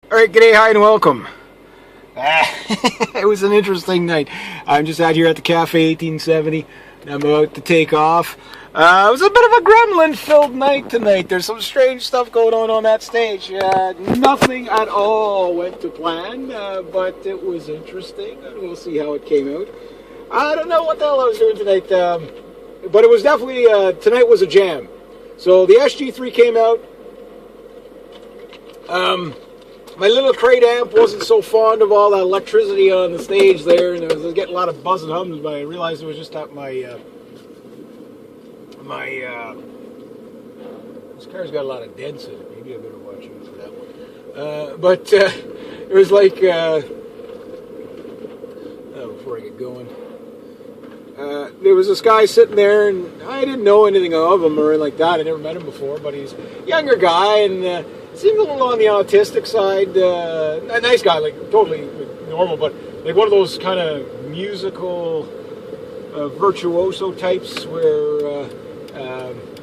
Alright, g'day, hi, and welcome. It was an interesting night. I'm just out here at the Cafe 1870. I'm about to take off. It was a bit of a gremlin-filled night tonight. There's some strange stuff going on that stage. Nothing at all went to plan, but it was interesting, and we'll see how it came out. I don't know what the hell I was doing tonight, but it was definitely, tonight was a jam. So the SG3 came out. My little crate amp wasn't so fond of all that electricity on the stage there, and I was getting a lot of buzz and hums, but I realized it was just that this car's got a lot of dents in it. Maybe I better watch out for that one. But it was like, before I get going, there was this guy sitting there, and I didn't know anything of him or anything like that. I never met him before, but he's a younger guy, and seemed a little on the autistic side. A nice guy, like totally normal, but like one of those kind of musical virtuoso types where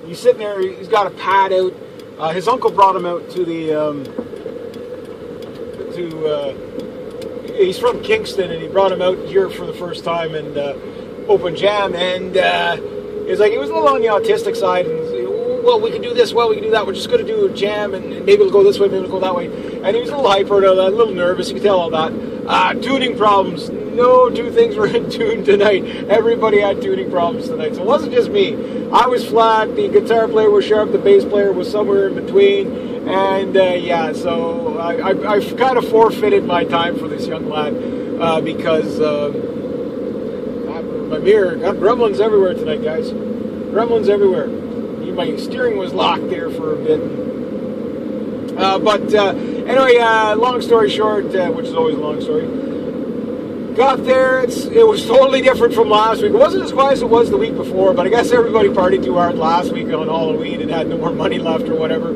he's sitting there, he's got a pad out. His uncle brought him out to the he's from Kingston, and he brought him out here for the first time and open jam, and it's like he was a little on the autistic side, and well, we can do this, well, we can do that, we're just going to do a jam, and maybe it'll go this way, maybe it'll go that way. And he was a little hyper, a little nervous, you could tell all that. Tuning problems. No two things were in tune tonight. Everybody had tuning problems tonight, so it wasn't just me. I was flat, the guitar player was sharp, the bass player was somewhere in between, and so I've kind of forfeited my time for this young lad, because my mirror, got gremlins everywhere tonight, guys. Gremlins everywhere. My steering was locked there for a bit. Anyway, long story short, which is always a long story, got there. It was totally different from last week. It wasn't as quiet as it was the week before, but I guess everybody partied too hard last week on Halloween and had no more money left or whatever.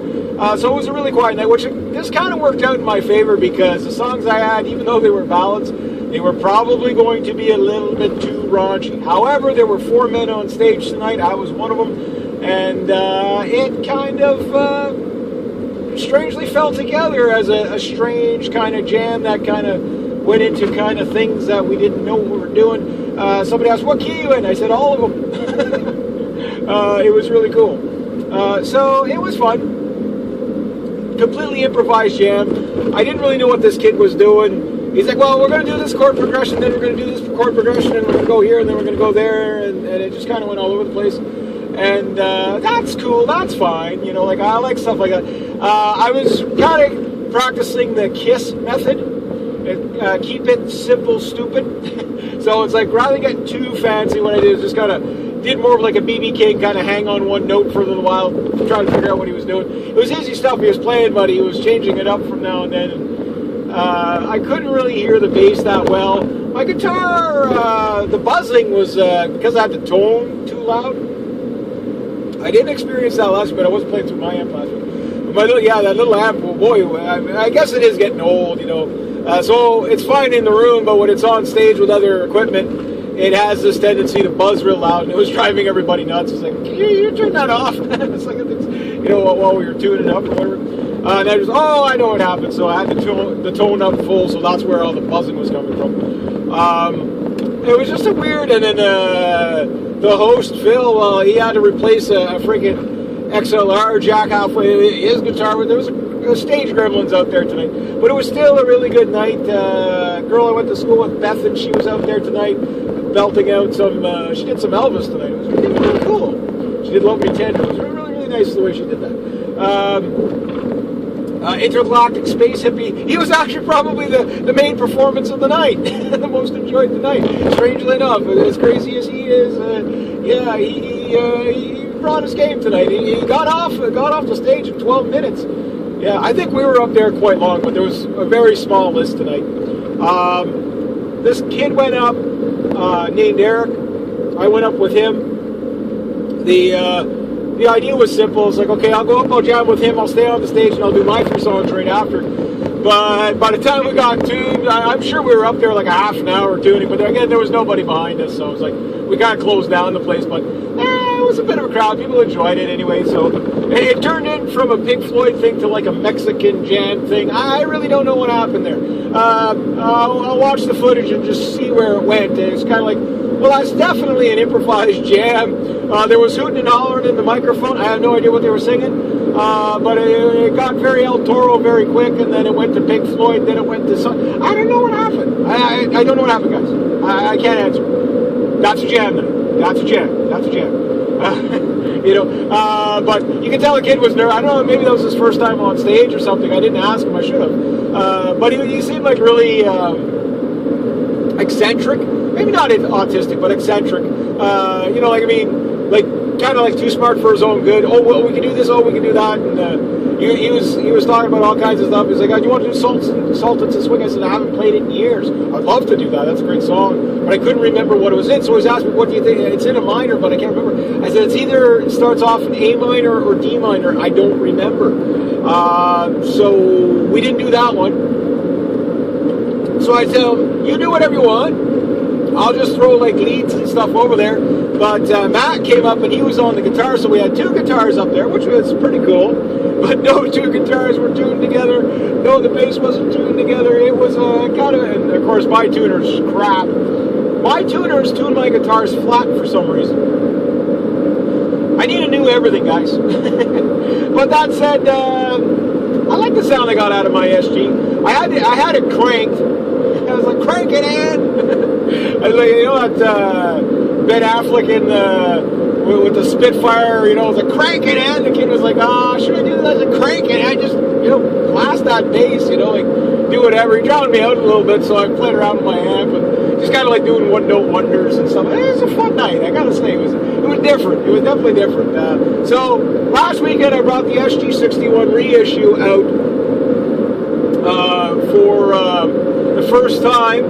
So it was a really quiet night, which this kind of worked out in my favor, because the songs I had, even though they were ballads, they were probably going to be a little bit too raunchy. However, there were 4 men on stage tonight. I was one of them. And it kind of strangely fell together as a strange kind of jam that kind of went into kind of things that we didn't know what we were doing. Somebody asked, what key are you in? I said, all of them. It was really cool. So it was fun. Completely improvised jam. I didn't really know what this kid was doing. He's like, well, we're going to do this chord progression, then we're going to do this chord progression, and we're going to go here, and then we're going to go there, and it just kind of went all over the place. And that's cool, that's fine, you know, like I like stuff like that. I was kind of practicing the KISS method, keep it simple, stupid. So it's like, rather than getting too fancy, what I did is just kind of did more of like a BB King, kind of hang on one note for a little while, trying to figure out what he was doing. It was easy stuff he was playing, but he was changing it up from now and then. And, I couldn't really hear the bass that well. My guitar, the buzzing was because I had the tone too loud. I didn't experience that last week, but I wasn't playing through my amp last week. But that little amp, well, boy, I guess it is getting old, you know. So it's fine in the room, but when it's on stage with other equipment, it has this tendency to buzz real loud, and it was driving everybody nuts. It's like, can you turn that off? It's like, you know, while we were tuning it up or whatever. And I just, I know what happened. So I had the tone up full, so that's where all the buzzing was coming from. It was just a weird, and then the host, Phil, he had to replace a freaking XLR jack halfway his guitar. There was a stage gremlins out there tonight, but it was still a really good night. Girl I went to school with, Beth, and she was out there tonight belting out some, she did some Elvis tonight. It was really, really cool. She did Love Me Tender. It was really, really nice the way she did that. Intergalactic Space Hippie, he was actually probably the main performance of the night. The most enjoyed the night, strangely enough. As crazy as he is, he brought his game tonight. He got off the stage in 12 minutes. Yeah, I think we were up there quite long, but there was a very small list tonight. This kid went up, named Eric. I went up with him. The idea was simple. It's like, okay, I'll go up, I'll jam with him, I'll stay on the stage, and I'll do my 3 songs right after. But by the time we got tuned, I'm sure we were up there like a half an hour tuning, but again, there was nobody behind us, so it was like, we kind of closed down the place, but it was a bit of a crowd. People enjoyed it anyway. So it turned in from a Pink Floyd thing to like a Mexican jam thing. I really don't know what happened there. I'll watch the footage and just see where it went. It's kind of like, well, that's definitely an improvised jam. There was hooting and hollering in the microphone. I have no idea what they were singing. But it got very El Toro very quick, and then it went to Pink Floyd, then it went to some... I don't know what happened. I don't know what happened, guys. I can't answer. That's a jam, then. That's a jam. That's a jam. But you can tell the kid was nervous. I don't know, maybe that was his first time on stage or something. I didn't ask him. I should have. But he seemed like really eccentric. Maybe not autistic, but eccentric. Kind of like too smart for his own good. Oh, well, we can do this. Oh, we can do that. And he was talking about all kinds of stuff. He's like, "Do you want to do Sultans and Swing?" I said, "I haven't played it in years. I'd love to do that. That's a great song." But I couldn't remember what it was in. So he was asking me, "What do you think?" It's in a minor, but I can't remember. I said, it starts off in A minor or D minor. I don't remember. So we didn't do that one. So I tell him, "You do whatever you want. I'll just throw like leads and stuff over there." But Matt came up and he was on the guitar, so we had two guitars up there, which was pretty cool. But no two guitars were tuned together. No, the bass wasn't tuned together. It was and of course my tuner's crap. My tuners tune my guitars flat for some reason. I need a new everything, guys. But that said, I like the sound I got out of my SG. I had it cranked. I was like, "Crank it in." I was like, that Ben Affleck with the Spitfire, it was like, "Crank it in." The kid was like, "Should I do that?" I was like, "Crank it." I just, blast that bass, like do whatever. He drowned me out a little bit, so I played around with my amp and just kind of like doing one-note wonders and stuff. It was a fun night, I gotta say. It was different. It was definitely different. So last weekend I brought the SG61 reissue out for the first time.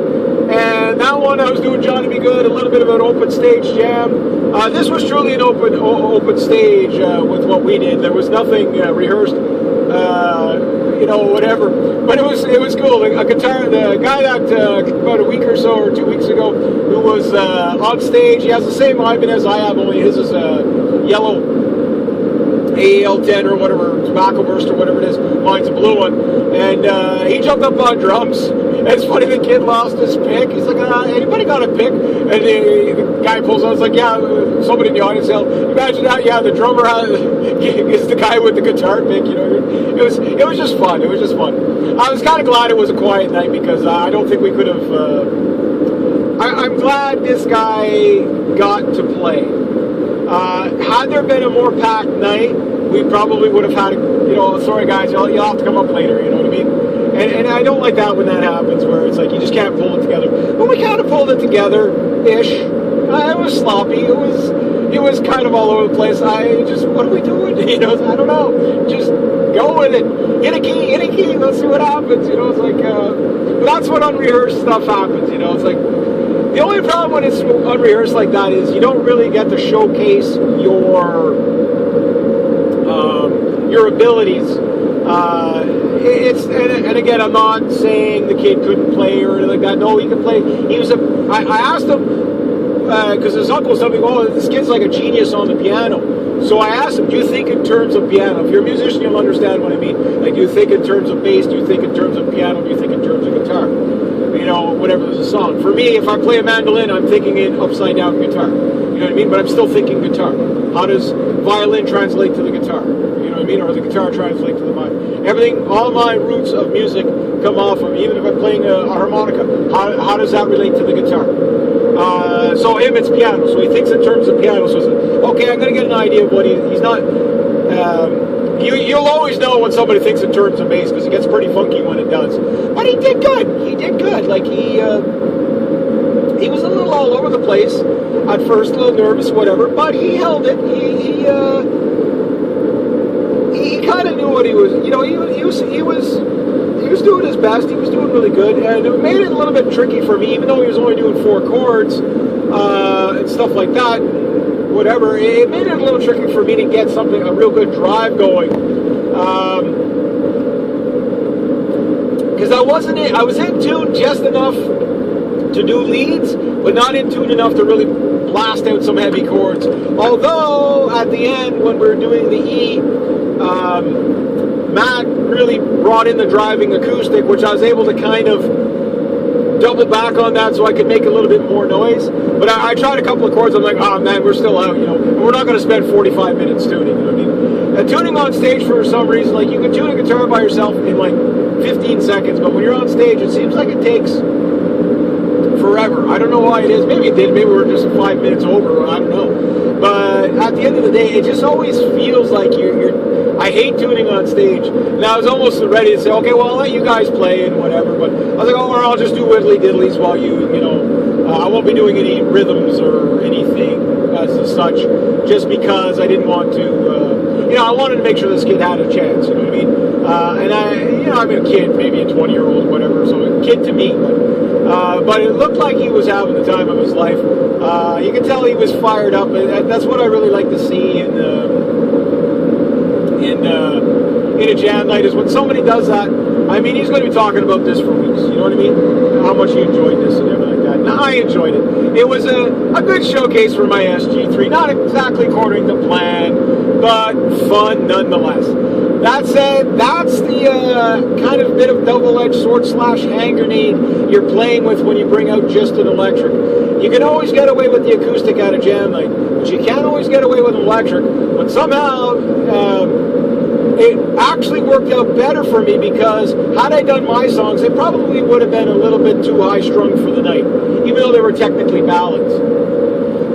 And that one I was doing Johnny Be Good, a little bit of an open stage jam. This was truly an open stage with what we did. There was nothing rehearsed, whatever. But it was cool. The guy that about a week or so or 2 weeks ago, who was on stage, he has the same Ibanez as I have, only his is yellow AAL-10 or whatever, tobacco burst or whatever it is. Mine's a blue one. And he jumped up on drums. And it's funny, the kid lost his pick. He's like, "Anybody got a pick?" And the guy pulls out. It's like, "Yeah," somebody in the audience yelled, "Imagine that, yeah, the drummer is the guy with the guitar pick." It was just fun. It was just fun. I was kind of glad it was a quiet night because I don't think we could have... I'm glad this guy got to play. Had there been a more packed night, we probably would have had, sorry guys, you'll have to come up later, you know what I mean? And I don't like that when that happens, where it's like you just can't pull it together. But we kind of pulled it together-ish. It was sloppy. It was kind of all over the place. What are we doing? I don't know. Just go with it. Hit a key. Let's see what happens. It's like, but that's when unrehearsed stuff happens. It's like, the only problem when it's unrehearsed like that is you don't really get to showcase your abilities. And again, I'm not saying the kid couldn't play or anything like that. No, he could play. I asked him, because his uncle told me, "Oh, this kid's like a genius on the piano." So I asked him, "Do you think in terms of piano? If you're a musician, you'll understand what I mean. Like, do you think in terms of bass? Do you think in terms of piano? Do you think in terms of guitar? Whenever there's a song. For me, if I play a mandolin, I'm thinking in upside down guitar. You know what I mean? But I'm still thinking guitar. How does violin translate to the guitar? You know what I mean? Or the guitar translate to the violin? Everything, all my roots of music come off of, even if I'm playing a harmonica, how does that relate to the guitar? So him, it's piano. So he thinks in terms of piano. So it's okay, I'm going to get an idea of what he's not... You'll always know when somebody thinks in terms of bass because it gets pretty funky when it does. But he did good. He did good. Like he was a little all over the place at first, a little nervous, whatever. But he held it. He kind of knew what he was. He was doing his best. He was doing really good, and it made it a little bit tricky for me, even though he was only doing 4 chords and stuff like that. Whatever, it made it a little tricky for me to get a real good drive going, because I was in tune just enough to do leads, but not in tune enough to really blast out some heavy chords. Although at the end, when we were doing the E, Matt really brought in the driving acoustic, which I was able to kind of double back on that so I could make a little bit more noise. But I tried a couple of chords. I'm like, oh man, we're still out, and we're not going to spend 45 minutes tuning. You know what I mean? Tuning on stage, for some reason, like, you can tune a guitar by yourself in like 15 seconds, but when you're on stage, it seems like it takes forever. I don't know why it is. Maybe it did. Maybe we're just 5 minutes over. I don't know. But at the end of the day, it just always feels like you're I hate tuning on stage. Now I was almost ready to say, okay, well, I'll let you guys play and whatever. But I was like, oh, or I'll just do whittly diddlies while I won't be doing any rhythms or anything as such, just because I didn't want to, I wanted to make sure this kid had a chance. You know what I mean? And I'm a kid, maybe a 20-year-old, whatever. So a kid to me, but it looked like he was having the time of his life. You could tell he was fired up, and that's what I really like to see in a jam night, is when somebody does that. I mean, he's going to be talking about this for weeks. You know what I mean? How much he enjoyed this and everything like that. And I enjoyed it. It was a good showcase for my SG3. Not exactly according to plan, but fun nonetheless. That said, that's the kind of bit of double-edged sword / hand grenade you're playing with when you bring out just an electric. You can always get away with the acoustic at a jam night, but you can't always get away with an electric. But somehow, it actually worked out better for me, because had I done my songs, it probably would have been a little bit too high-strung for the night, even though they were technically ballads.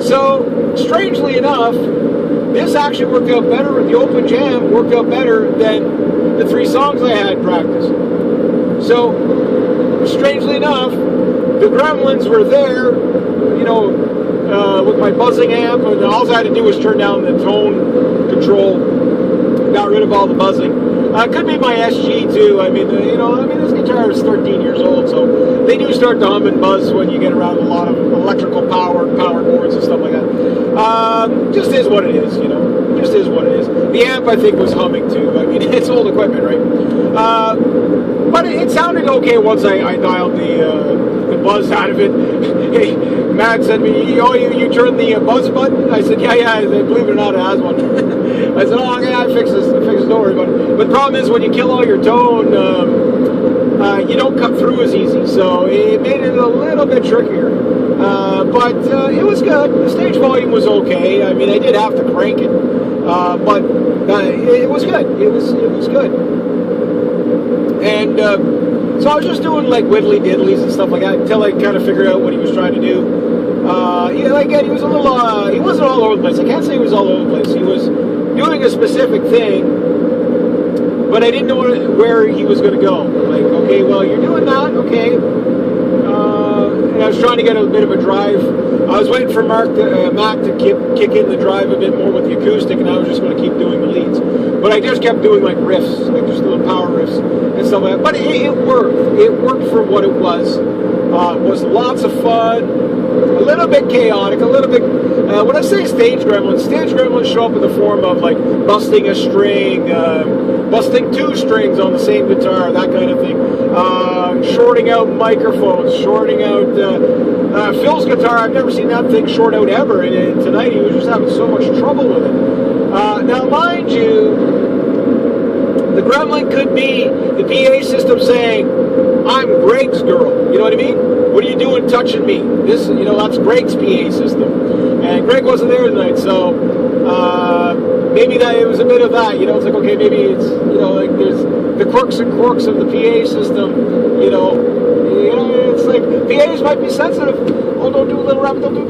So, strangely enough, this actually worked out better. The open jam worked out better than the 3 songs I had practiced. So, strangely enough, the gremlins were there, with my buzzing amp, and all I had to do was turn down the tone control, got rid of all the buzzing. Could be my SG too. I mean, this guitar is 13 years old, so they do start to hum and buzz when you get around a lot of electrical power boards and stuff like that. Just is what it is, Just is what it is. The amp, I think, was humming too. I mean, it's old equipment, right? But it sounded okay once I dialed the buzz out of it. Hey, Matt said to me, "Oh, you turned the buzz button?" I said, "Yeah." I said, "Believe it or not, it has one." I said, "Oh, okay, I fixed this. Don't worry about it." But the problem is, when you kill all your tone, you don't cut through as easy. So it made it a little bit trickier. But it was good. The stage volume was okay. I mean, I did have to crank it, but it was good. It was good. And so I was just doing like whittly diddlies and stuff like that until I kind of figured out what he was trying to do. Again, he was a little, he wasn't all over the place. I can't say he was all over the place. He was doing a specific thing, but I didn't know where he was going to go. Like, okay, well, you're doing that, okay. And I was trying to get a bit of a drive. I was waiting for Matt to kick in the drive a bit more with the acoustic, and I was just going to keep doing the leads. But I just kept doing like riffs, like just little power riffs and stuff like that. But it worked. It worked for what it was. Was lots of fun, a little bit chaotic, a little bit. When I say stage gremlins show up in the form of like busting a string, busting 2 strings on the same guitar, that kind of thing. Shorting out microphones, shorting out Phil's guitar. I've never seen that thing short out ever, and tonight he was just having so much trouble with it. Now, mind you, the gremlin could be the PA system saying, "I'm Greg's girl." You know what I mean? What are you doing touching me? This, that's Greg's PA system. And Greg wasn't there tonight, so maybe that it was a bit of that. It's like, okay, maybe it's, like there's the quirks and quirks of the PA system. It's like PAs might be sensitive. Oh, don't do a little rap. Don't do.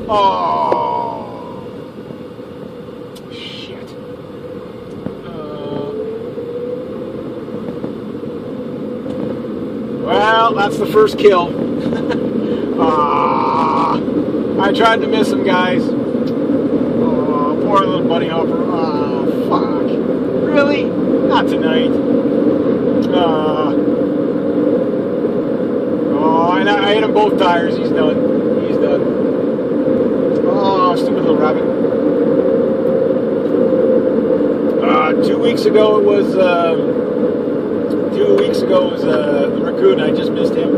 Oh, shit. Well, that's the first kill. I tried to miss him, guys. Oh, poor little bunny hopper. Oh, fuck. Really? Not tonight. And I hit him both tires. He's done. He's done. Oh, stupid little rabbit. 2 weeks ago it was. 2 weeks ago it was the raccoon. I just missed him.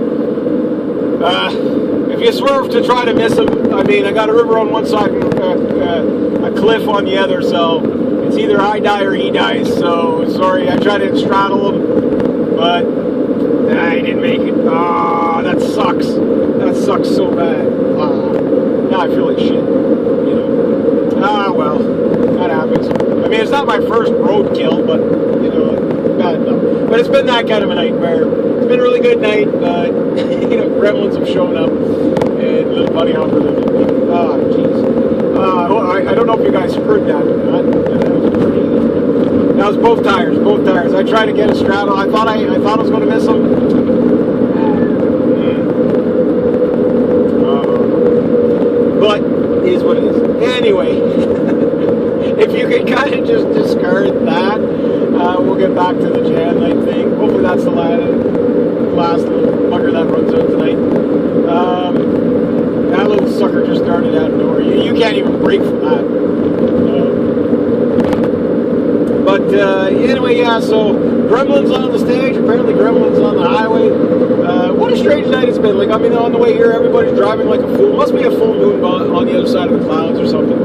If you swerve to try to miss him, I mean, I got a river on one side and a cliff on the other, so it's either I die or he dies. So sorry, I tried to straddle him, but I didn't make it. Ah, that sucks. That sucks so bad. Now I feel like shit. You know. Ah, well, that happens. I mean, it's not my first roadkill, but you know, bad enough. But it's been that kind of a night where it's been a really good night, but you know, gremlins have shown up and little bunny hopper. Ah, jeez. I don't know if you guys heard that or not. That was both tires. Both tires. I tried to get a straddle. I thought I was going to miss them. But it is what it is. Anyway, if you could kind of just discard that, we'll get back to the jam night thing. Hopefully that's the last little bugger that runs out tonight. That little sucker just started out of nowhere. You can't even break from that. But anyway, yeah, so gremlins on the stage, apparently gremlins on the highway. What a strange night it's been. Like, I mean, on the way here, everybody's driving like a fool. Must be a full moon on the other side of the clouds or something.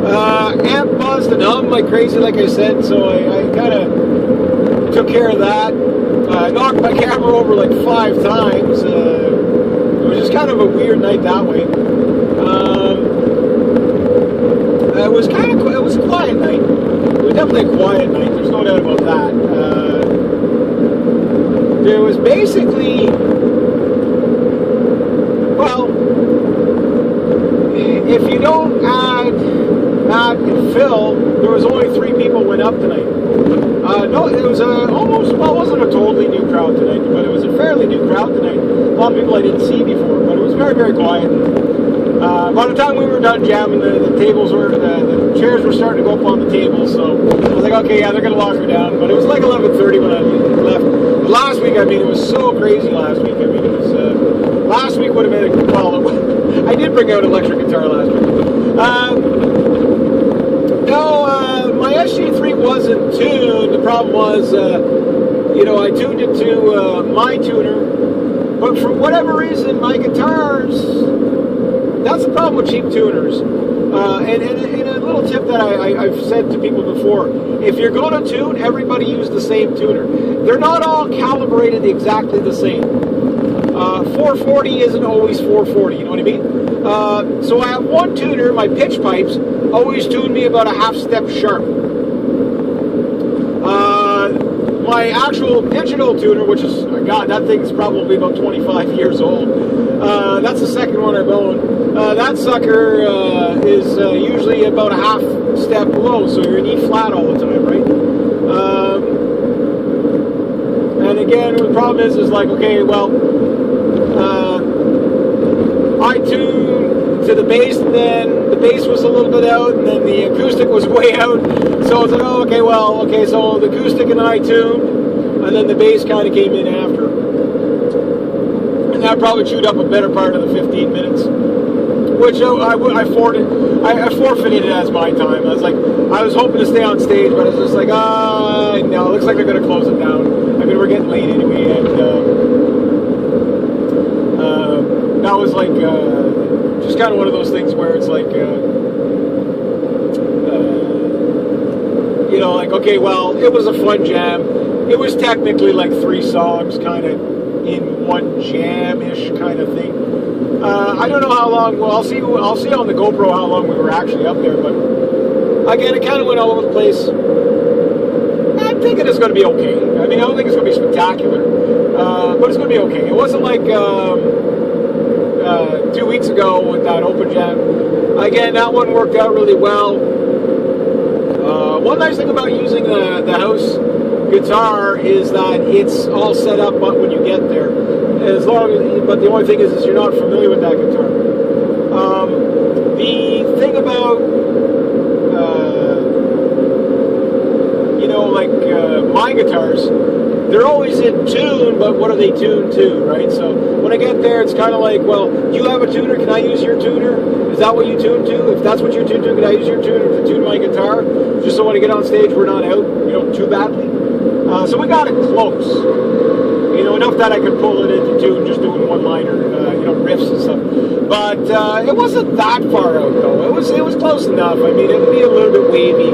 Amp buzzed and hummed like crazy, like I said, so I kind of took care of that. I knocked my camera over like 5 times. It was just kind of a weird night that way. It was a quiet night. It was definitely a quiet night. There's no doubt about that. There was basically, well, if you don't add Matt and Phil, there was only 3 people went up tonight. No, it was almost, well, it wasn't a totally new crowd tonight, but it was a fairly new crowd tonight. A lot of people I didn't see before, but it was very, very quiet. By the time we were done jamming, the tables were, the chairs were starting to go up on the tables, so I was like, okay, yeah, they're going to lock her down. But it was like 11:30 when I left. Last week, I mean, it was so crazy last week. I mean, it was, last week would have been, I did bring out electric guitar last week. No, my SG3 wasn't tuned. The problem was, you know, I tuned it to my tuner, but for whatever reason, my guitars, that's the problem with cheap tuners. And a little tip that I've said to people before, if you're going to tune, everybody use the same tuner. They're not all calibrated exactly the same. 440 isn't always 440, you know what I mean? So I have one tuner, my pitch pipes, always tune me about a half step sharp. My actual digital tuner, which is, God, that thing's probably about 25 years old. That's the second one I've owned. That sucker is usually about a half step low, so you're in E flat all the time, right? And again, the problem is like, okay, well, I tuned to the bass, and then the bass was a little bit out, and then the acoustic was way out. So I was like, oh, okay, well, okay, so the acoustic and I tuned, and then the bass kind of came in after. And that probably chewed up a better part of the 15 minutes, which I forfeited it as my time. I was hoping to stay on stage, but I was just like, no, it looks like they're going to close it down. I mean, we're getting late anyway, and that was like just kind of one of those things where it's like, you know, like, okay, well, it was a fun jam. It was technically like 3 songs kind of in one jam-ish kind of thing. I don't know how long, well, I'll see on the GoPro how long we were actually up there, but again, it kind of went all over the place. I'm thinking it's going to be okay. I mean, I don't think it's going to be spectacular, but it's going to be okay. It wasn't like 2 weeks ago with that open jam. Again, that one worked out really well. One nice thing about using the house guitar is that it's all set up when you get there. But the only thing is you're not familiar with that guitar. The thing about you know, like my guitars, they're always in tune, but what are they tuned to, right? So when I get there, it's kind of like, well, do you have a tuner? Can I use your tuner? Is that what you tune to? If that's what you're tuned to, can I use your tuner to tune my guitar? Just so when I get on stage, we're not out, you know, too badly. So we got it close. You know, enough that I could pull it into tune, just doing one-liner, riffs and stuff. But it wasn't that far out though. It was close enough. I mean, it'd be a little bit wavy.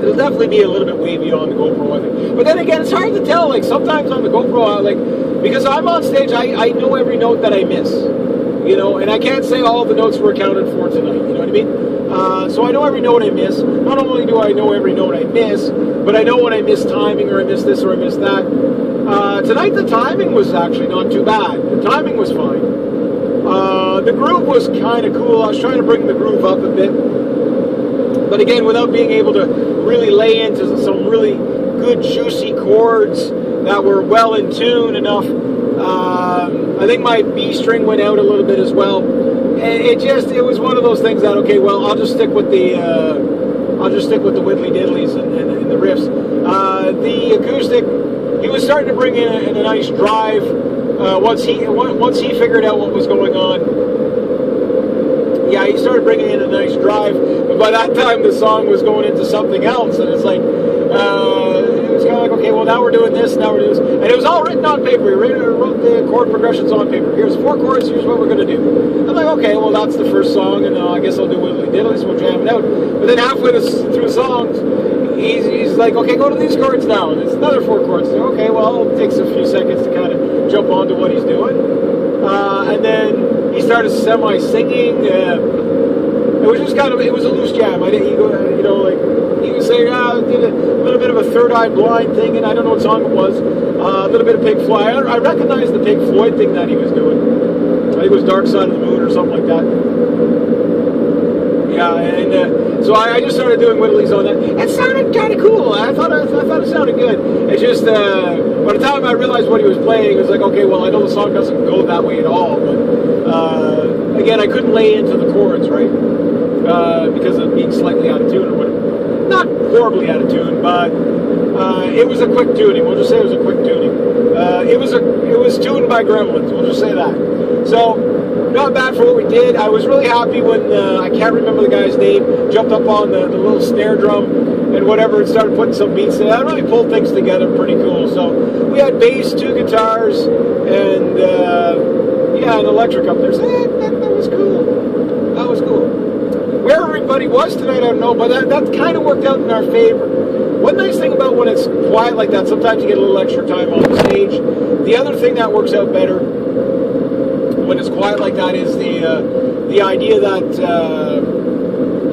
It'll definitely be a little bit wavy on the GoPro, I think. But then again, it's hard to tell. Like sometimes on the GoPro, because I'm on stage, I know every note that I miss. And I can't say all the notes were accounted for tonight. You know what I mean? So I know every note I miss. Not only do I know every note I miss, but I know when I miss timing or I miss this or I miss that. Tonight the timing was actually not too bad. The timing was fine. The groove was kind of cool. I was trying to bring the groove up a bit. But again, without being able to really lay into some really good juicy chords that were well in tune enough. I think my B string went out a little bit as well. It was one of those things that, okay, well, I'll just stick with the widdly diddlies and the riffs. The acoustic, he was starting to bring in a nice drive once he figured out what was going on. Yeah, he started bringing in a nice drive, but by that time the song was going into something else, and it's like it was kind of like, okay, well, now we're doing this, now we're doing this, and it was all written on paper. He wrote the chord progressions on paper. Here's 4 chords. Here's what we're gonna do. I'm like, okay, well, that's the first song, and I guess I'll do Widdly Diddlies. We'll jam it out. But then halfway through the songs, he's like, okay, go to these chords now. And it's another 4 chords. So, okay, well, it takes a few seconds to kind of jump onto what he's doing, and then he started semi-singing. It was just it was a loose jam. He was saying, did a little bit of a Third Eye Blind thing, and I don't know what song it was. A little bit of Pink Floyd. I recognized the Pink Floyd thing that he was doing. I think it was Dark Side of the Moon or something like that. Yeah, and so I just started doing whittlies on that. It sounded kind of cool. I thought it sounded good. It's just by the time I realized what he was playing, it was like, okay, well, I know the song doesn't go that way at all, but again, I couldn't lay into the chords, right? Because of being slightly out of tune or whatever. Not horribly out of tune, but it was a quick tuning. We'll just say it was a quick tuning. It was tuned by gremlins. We'll just say that. So, not bad for what we did. I was really happy when, I can't remember the guy's name, jumped up on the little snare drum and whatever and started putting some beats in. I really pulled things together pretty cool. So, we had bass, 2 guitars, and an electric up there. So that was cool. That was cool. Where everybody was tonight, I don't know, but that kind of worked out in our favor. One nice thing about when it's quiet like that, sometimes you get a little extra time on the stage. The other thing that works out better when it's quiet like that is the idea that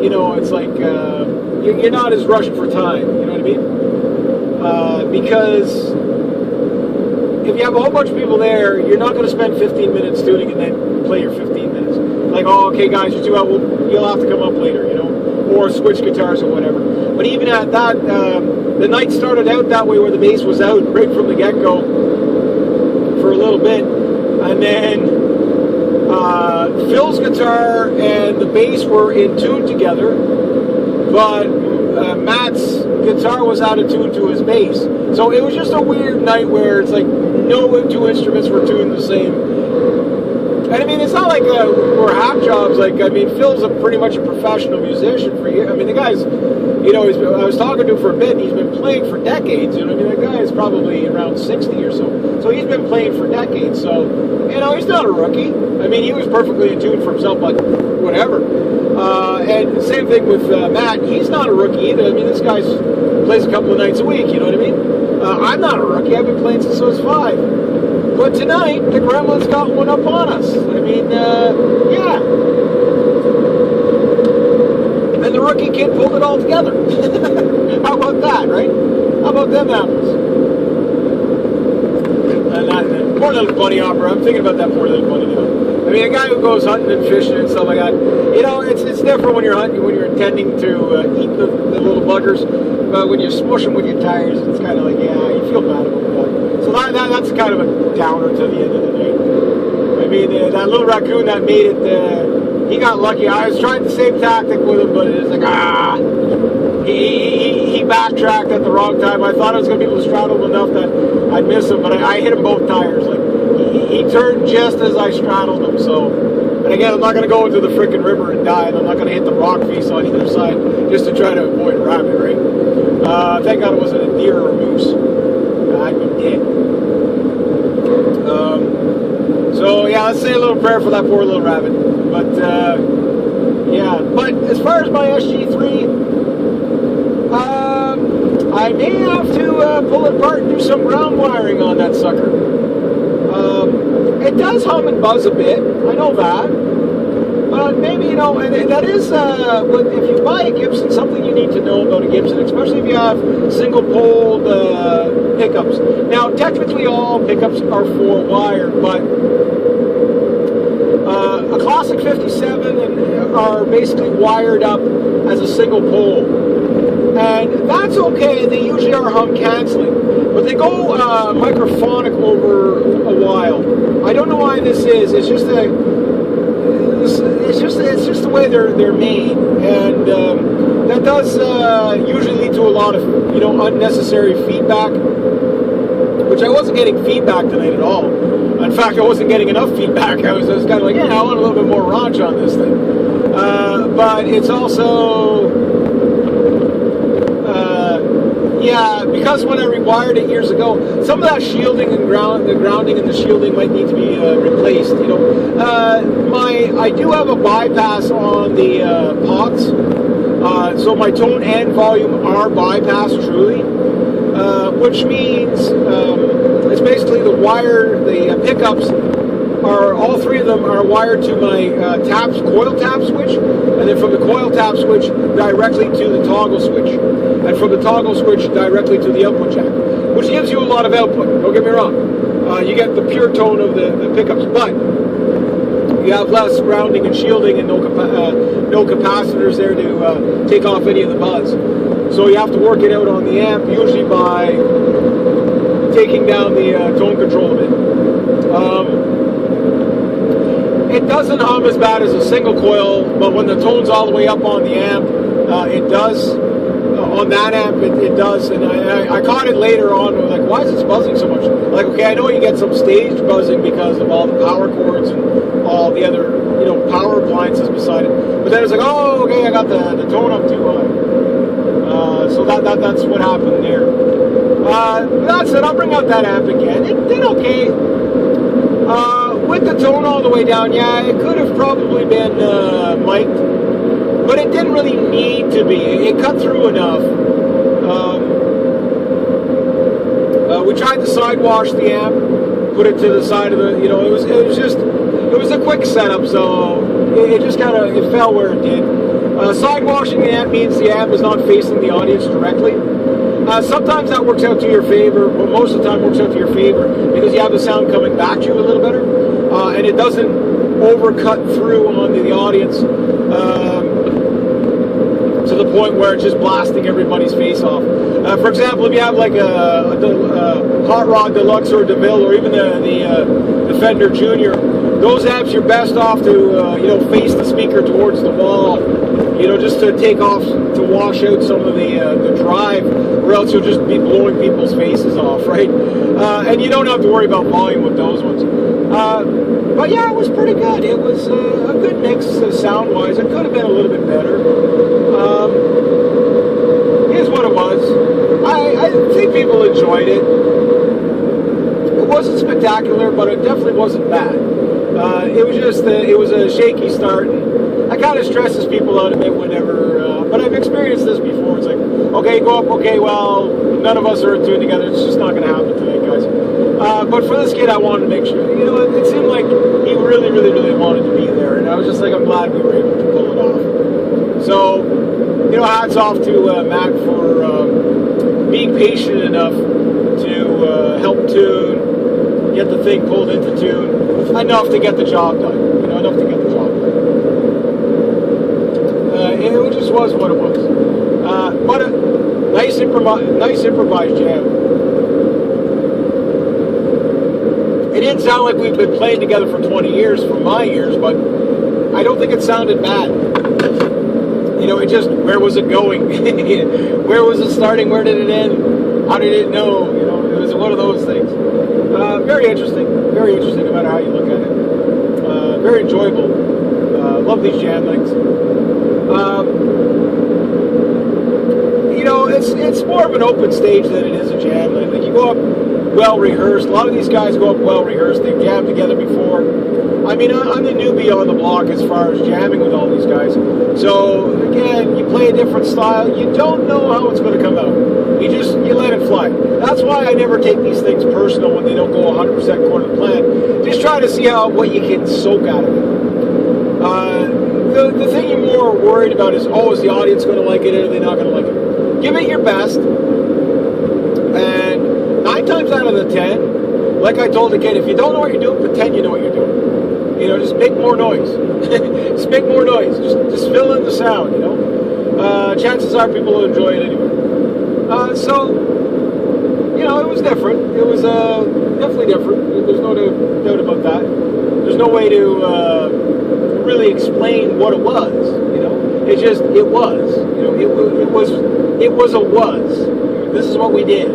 it's like you're not as rushed for time. You know what I mean? Because if you have a whole bunch of people there, you're not going to spend 15 minutes tuning and then play your 15 minutes. Like, oh, okay, guys, you're too out. You'll have to come up later, or switch guitars or whatever. But even at that, the night started out that way where the bass was out right from the get-go for a little bit. And then Phil's guitar and the bass were in tune together, but Matt's guitar was out of tune to his bass. So it was just a weird night where it's like no 2 instruments were tuned the same. And I mean, it's not like we're half jobs. Like, I mean, Phil's pretty much a professional musician for years. I mean, the guy's, I was talking to him for a bit, and he's been playing for decades. I mean, the guy is probably around 60 or so. So he's been playing for decades. So, he's not a rookie. I mean, he was perfectly in tune for himself, but whatever. And the same thing with Matt. He's not a rookie either. I mean, this guy plays a couple of nights a week, you know what I mean? I'm not a rookie. I've been playing since I was 5. But tonight, the gremlins got one up on us. I mean, yeah. And the rookie kid pulled it all together. How about that, right? How about them apples? And that poor little bunny hopper. I'm thinking about that poor little bunny now. I mean, a guy who goes hunting and fishing and stuff like that, it's different when you're hunting, when you're intending to eat the little buggers. But when you smush them with your tires, it's kind of like, yeah, you feel bad about that. So that's kind of a downer to the end of the night. I mean, that little raccoon that made it, he got lucky. I was trying the same tactic with him, but it's like, he backtracked at the wrong time. I thought I was going to be able to straddle him enough that I'd miss him, but I hit him both tires. Like, he turned just as I straddled him, so. And again, I'm not going to go into the frickin' river and die, and I'm not going to hit the rock face on either side just to try to avoid a rabbit, right? Thank God it wasn't a deer or a moose. let's say a little prayer for that poor little rabbit. But yeah, but as far as my SG3, I may have to pull it apart and do some ground wiring on that sucker. It does hum and buzz a bit, I know that. But maybe, you know, and that is, if you buy a Gibson, something you need to know about a Gibson, especially if you have single-poled pickups. Now, technically all pickups are four-wired, but a classic 57 are basically wired up as a single pole. And that's okay, they usually are hum canceling. But they go microphonic over a while. I don't know why this is. It's just the way they're made, and that does usually lead to a lot of, you know, unnecessary feedback, which I wasn't getting feedback tonight at all. In fact, I wasn't getting enough feedback. I was kind of like, yeah, I want a little bit more raunch on this thing. But it's also, yeah, because when I rewired it years ago, some of that shielding and the grounding and the shielding might need to be replaced. You know, I do have a bypass on the pots, so my tone and volume are bypassed truly, which means it's basically the pickups are, all three of them are wired to my coil tap switch, and then from the coil tap switch directly to the toggle switch, and from the toggle switch directly to the output jack, which gives you a lot of output, don't get me wrong. You get the pure tone of the pickups, but you have less grounding and shielding and no capacitors there to take off any of the buzz. So you have to work it out on the amp, usually by taking down the tone control a bit. It doesn't hum as bad as a single coil, but when the tone's all the way up on the amp, it does. On that amp, it does. And I caught it later on, like, why is it buzzing so much? Like, okay, I know you get some staged buzzing because of all the power cords and all the other, you know, power appliances beside it. But then it's like, oh, okay, I got the tone up too high. So that's what happened there. That said, I'll bring out that amp again. It did okay. With the tone all the way down, yeah, it could have probably been mic'd, but it didn't really need to be. It cut through enough. We tried to side wash the amp, put it to the side of the, you know, it was a quick setup, so it just kind of, it fell where it did. Side washing the amp means the amp is not facing the audience directly. Sometimes that works out to your favor, but most of the time works out to your favor because you have the sound coming back to you a little better, and it doesn't overcut through onto the audience to the point where it's just blasting everybody's face off. For example, if you have like a Hot Rod Deluxe or DeMille or even the Fender Junior, those amps you're best off to you know, face the speaker towards the wall, you know, just to take off, to wash out some of the drive, or else you'll just be blowing people's faces off, right? And you don't have to worry about volume with those ones. But yeah, it was pretty good. It was a good mix sound-wise. It could have been a little bit better. Here's what it was. I think people enjoyed it. It wasn't spectacular, but it definitely wasn't bad. It was just, it was a shaky start. And that kind of stresses people out a bit whenever, but I've experienced this before. It's like, okay, go up, okay, well, none of us are in tune together. It's just not going to happen tonight, guys. But for this kid, I wanted to make sure, you know, it seemed like he really, really, really wanted to be there. And I was just like, I'm glad we were able to pull it off. So, you know, hats off to Matt for being patient enough to help tune, get the thing pulled into tune, enough to get the job done. You know, enough to get the job done. It just was what it was. But a nice improvised jam. It didn't sound like we've been playing together for 20 years from my ears, but I don't think it sounded bad. You know, it just, where was it going? Where was it starting? Where did it end? How did it know? You know, it was one of those things. Very interesting no matter how you look at it. Very enjoyable. Love these jam nights. You know, it's more of an open stage than it is a jam night. Like, you go up well rehearsed. A lot of these guys go up well rehearsed. They've jammed together before. I mean, I'm the newbie on the block as far as jamming with all these guys. So again, you play a different style. You don't know how it's going to come out. You let it fly. That's why I never take these things personal when they don't go 100% according to plan. Just try to see what you can soak out of it. The thing you're more worried about is the audience going to like it or are they not going to like it? Give it your best. And 9 times out of the 10, like I told the kid, if you don't know what you're doing, pretend you know what you're doing. Just make more noise. Just make more noise. Just fill in the sound, Chances are people will enjoy it anyway. It was different. It was definitely different. There's no doubt about that. There's no way to really explain what it was, it was. It was a was. This is what we did.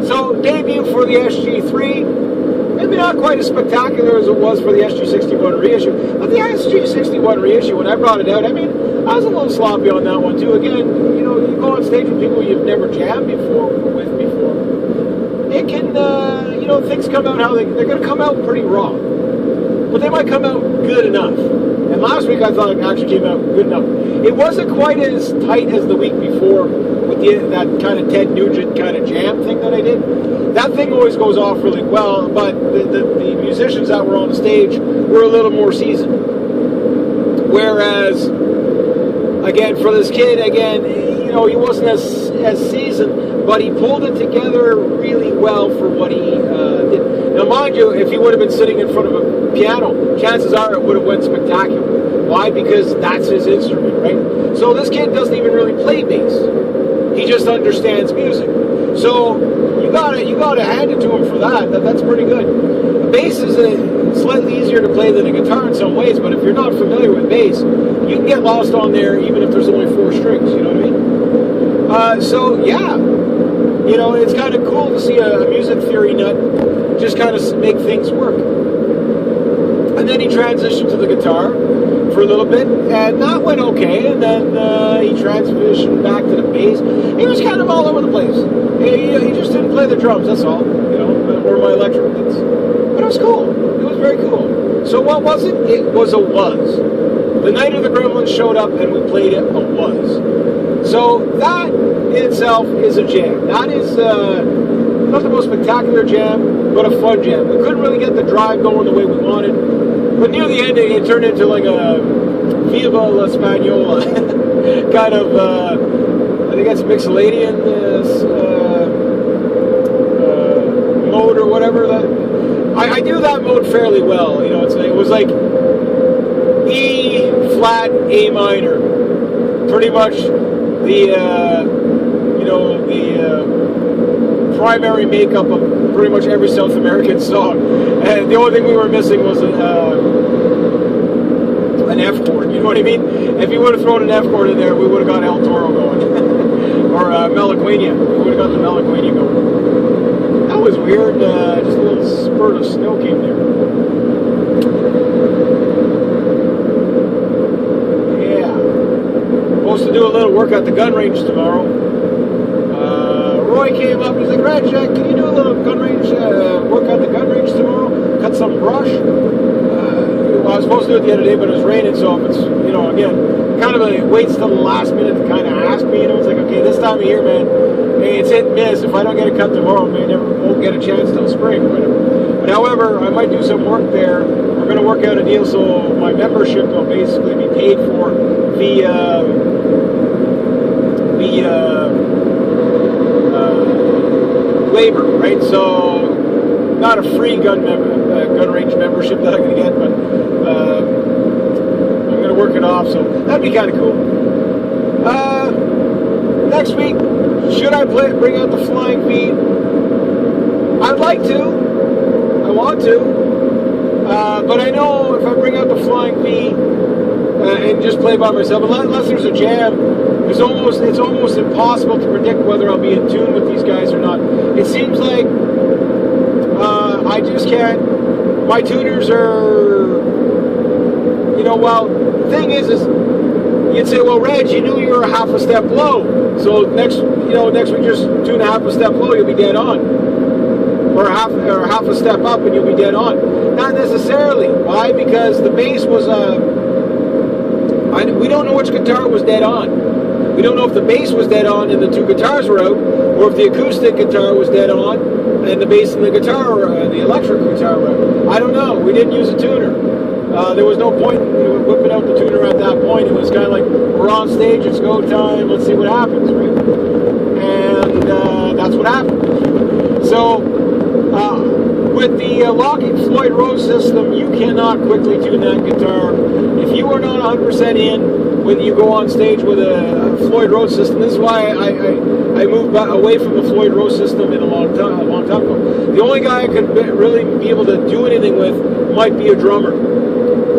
So debut for the SG3. Maybe not quite as spectacular as it was for the SG61 reissue. But the SG61 reissue, when I brought it out, I was a little sloppy on that one too. Again, you go on stage with people you've never jammed before. It can, things come out how they're going to come out pretty raw. But they might come out good enough. And last week I thought it actually came out good enough. It wasn't quite as tight as the week before with that kind of Ted Nugent kind of jam thing that I did. That thing always goes off really well, but the musicians that were on the stage were a little more seasoned. Whereas, again, for this kid, he wasn't as seasoned, but he pulled it together really well for what he did. Now, mind you, if he would have been sitting in front of a piano, chances are it would have went spectacular. Why? Because that's his instrument, right? So this kid doesn't even really play bass. He just understands music. So you gotta hand it to him for that. That's pretty good. Bass is slightly easier to play than a guitar in some ways, but if you're not familiar with bass, you can get lost on there even if there's only 4 strings. You know what I mean? It's kind of cool to see a music theory nut just kind of make things work. And then he transitioned to the guitar for a little bit, and that went okay. And then he transitioned back to the bass. He was kind of all over the place. He just didn't play the drums, that's all, or my electric bits. But it was cool. It was very cool. So what was it? It was a was. The night of the Gremlins showed up, and we played it a was. So that in itself is a jam. That is not the most spectacular jam, but a fun jam. We couldn't really get the drive going the way we wanted. But near the end, it turned into like a Viva la Spagnola kind of, I think that's Mixolydian mode or whatever. I do that mode fairly well. It was like E flat A minor, pretty much the primary makeup of pretty much every South American song. And the only thing we were missing was an F chord. You know what I mean? If you would have thrown an F chord in there, we would have got El Toro going. Or Meliquania. We would have got the Meliquania going. That was weird. Just a little spurt of snow came there. Yeah. Supposed to do a little work at the gun range tomorrow. Roy came up, he's like, Reg, can you do a little gun range, work at the gun range tomorrow? Cut some brush? I was supposed to do it the other day, but it was raining, so if it's, again, kind of waits till the last minute to kind of ask me, it's like, okay, this time of year, man, hey, it's hit and miss. If I don't get it cut tomorrow, I won't get a chance till spring. But however, I might do some work there. We're going to work out a deal so my membership will basically be paid for via labor, right? So not a free gun range membership that I'm going to get, but I'm going to work it off, so that'd be kind of cool. Next week, should I bring out the Flying V? I'd like to. I want to. But I know if I bring out the Flying V and just play by myself, unless there's a jam, it's almost impossible to predict whether I'll be in tune with these guys or not. It seems like I just can't. My tuners are, well, the thing is you'd say, well, Reg, you knew you were half a step low. So next week, just 2.5 a step low, you'll be dead on, or half a step up, and you'll be dead on. Not necessarily. Why? Because the bass was we don't know which guitar was dead on. We don't know if the bass was dead on and the two guitars were out, or if the acoustic guitar was dead on and the bass and the guitar, the electric guitar were out. I don't know. We didn't use a tuner. There was no point in whipping out the tuner at that point. It was kind of like, we're on stage, it's go time, let's see what happens, right? And that's what happened. So, with the Lockheed Floyd Rose system, you cannot quickly tune that guitar. If you are not 100% in when you go on stage with a Floyd Rose system, this is why I moved away from the Floyd Rose system in a long time ago. The only guy I could really be able to do anything with might be a drummer.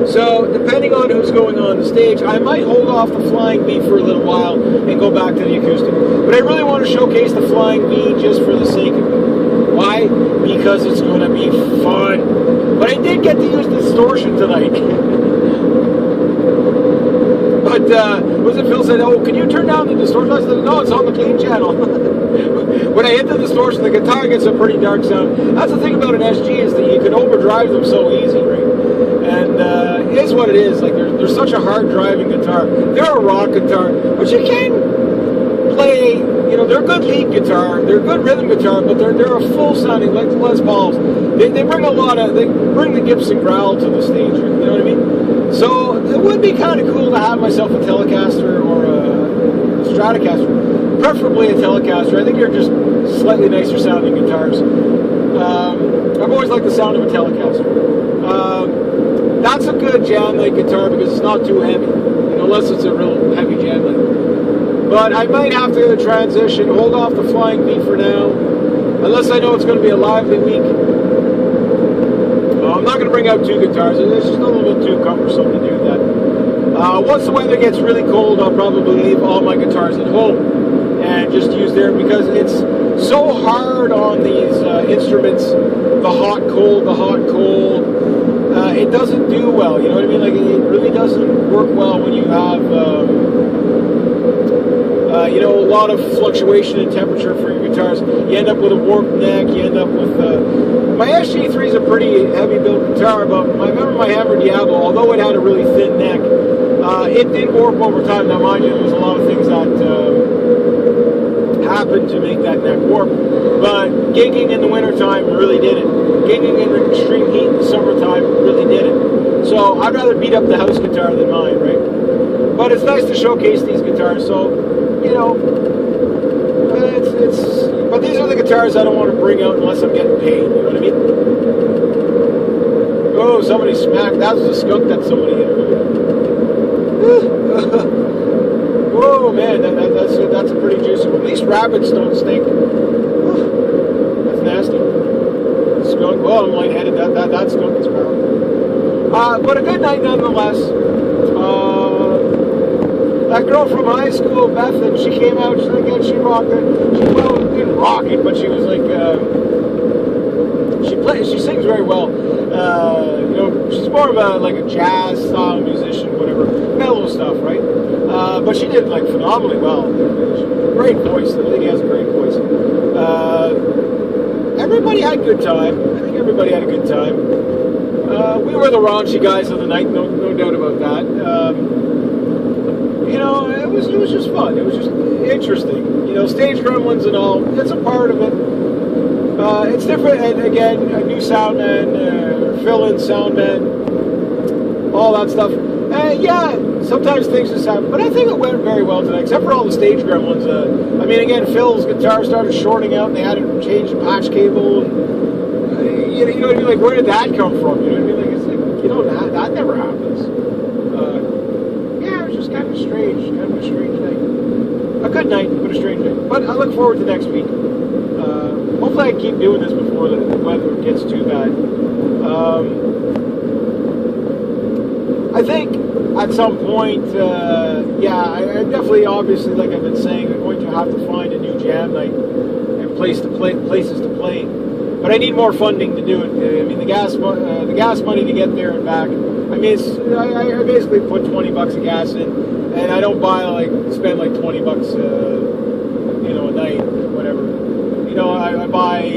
So, depending on who's going on the stage, I might hold off the Flying V for a little while and go back to the acoustic. But I really want to showcase the Flying V just for the sake of it. Why? Because it's going to be fun. But I did get to use distortion tonight. But, was it Phil said, oh, can you turn down the distortion? I said, no, it's on the clean channel. When I hit the distortion, the guitar gets a pretty dark sound. That's the thing about an SG, is that you can overdrive them so easy, right? And it is what it is. Like, they're such a hard driving guitar. They're a rock guitar, but you can play, they're a good lead guitar, they're a good rhythm guitar, but they're a full sounding, like the Les Pauls. They bring the Gibson growl to the stage, you know what I mean? So it would be kind of cool to have myself a Telecaster or a Stratocaster, preferably a Telecaster. I think they're just slightly nicer sounding guitars. I've always liked the sound of a Telecaster. That's a good jam night guitar because it's not too heavy, unless it's a real heavy jam night. But I might have to transition, hold off the Flying V for now, unless I know it's going to be a lively week. I'm not going to bring out two guitars. It's just a little bit too cumbersome to do that. Once the weather gets really cold, I'll probably leave all my guitars at home and just use there, because it's so hard on these instruments, the hot, cold, the hot, cold. It doesn't do well, you know what I mean? Like, it really doesn't work well when you have a lot of fluctuation in temperature for your guitars. You end up with a warped neck, you end up with... my SG3 is a pretty heavy built guitar, but I remember my Hammer Diablo, although it had a really thin neck, it did warp over time. Now, mind you, there's a lot of things that happened to make that neck warp, but gigging in the wintertime really did it. Gigging in the extreme heat in the summertime really did it. So I'd rather beat up the house guitar than mine, right? But it's nice to showcase these guitars, so, but these are the guitars I don't want to bring out unless I'm getting paid, you know what I mean? Oh, somebody smacked. That was a skunk that somebody hit. Whoa, man, that's a pretty juicy one. At least rabbits don't stink. That's nasty. Skunk, well, I'm lightheaded. That skunk is powerful. But a good night nonetheless. That girl from high school, Beth, and she came out, she rocked it. She didn't rock it, but she was like, she sings very well. She's more of a jazz style musician, whatever, mellow stuff, right? But she did phenomenally well. Great voice. The lady has a great voice. Everybody had a good time. I think everybody had a good time. We were the raunchy guys of the night, no doubt about that. It was just fun. It was just interesting. Stage gremlins and all. It's a part of it. It's different. And again, a new soundman, fill-in soundman, all that stuff. Yeah, sometimes things just happen. But I think it went very well tonight, except for all the stage gremlins. Again, Phil's guitar started shorting out, and they had to change the patch cable. And, you know what I mean? Like, where did that come from? You know what I mean? It's like, that never happens. Yeah, it was just kind of strange night. A good night, but a strange night. But I look forward to next week. Hopefully I can keep doing this before the weather gets too bad. I think at some point, I definitely, obviously, like I've been saying, I'm going to have to find a new jam night and places to play. But I need more funding to do it. The gas money to get there and back. I basically put $20 of gas in, and I don't spend $20 buy